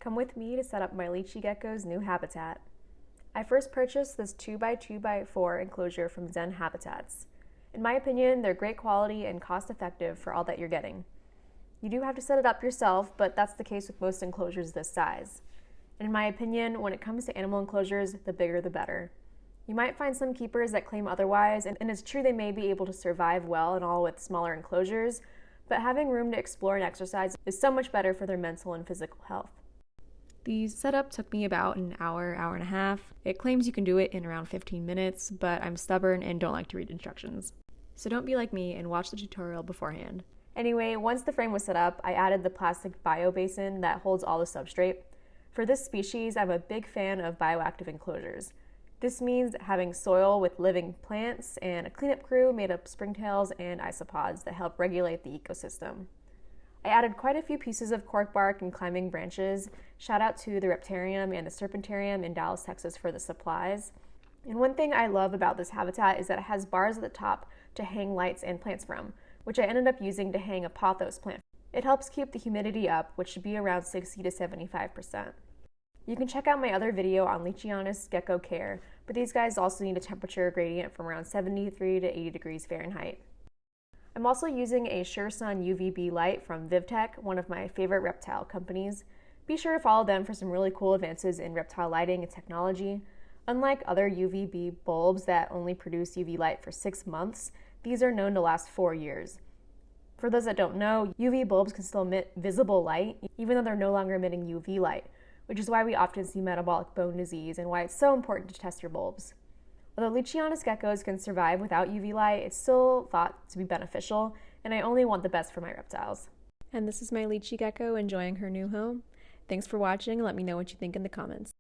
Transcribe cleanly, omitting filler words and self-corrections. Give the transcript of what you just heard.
Come with me to set up my Leachy Gecko's new habitat. I first purchased this 2x2x4 enclosure from Zen Habitats. In my opinion, they're great quality and cost-effective for all that you're getting. You do have to set it up yourself, but that's the case with most enclosures this size. And in my opinion, when it comes to animal enclosures, the bigger the better. You might find some keepers that claim otherwise, and it's true they may be able to survive well and all with smaller enclosures, but having room to explore and exercise is so much better for their mental and physical health. The setup took me about an hour, hour and a half. It claims you can do it in around 15 minutes, but I'm stubborn and don't like to read instructions. So don't be like me and watch the tutorial beforehand. Anyway, once the frame was set up, I added the plastic bio basin that holds all the substrate. For this species, I'm a big fan of bioactive enclosures. This means having soil with living plants and a cleanup crew made up of springtails and isopods that help regulate the ecosystem. I added quite a few pieces of cork bark and climbing branches. Shout out to the Reptarium and the Serpentarium in Dallas, Texas for the supplies. And one thing I love about this habitat is that it has bars at the top to hang lights and plants from, which I ended up using to hang a pothos plant. It helps keep the humidity up, which should be around 60 to 75%. You can check out my other video on Leachianus Gecko care, but these guys also need a temperature gradient from around 73 to 80 degrees Fahrenheit. I'm also using a SureSun UVB light from Vivtech, one of my favorite reptile companies. Be sure to follow them for some really cool advances in reptile lighting and technology. Unlike other UVB bulbs that only produce UV light for 6 months, these are known to last 4 years. For those that don't know, UV bulbs can still emit visible light, even though they're no longer emitting UV light, which is why we often see metabolic bone disease and why it's so important to test your bulbs. Although Leachianus geckos can survive without UV light, it's still thought to be beneficial, and I only want the best for my reptiles. And this is my Leachy Gecko enjoying her new home. Thanks for watching, and let me know what you think in the comments.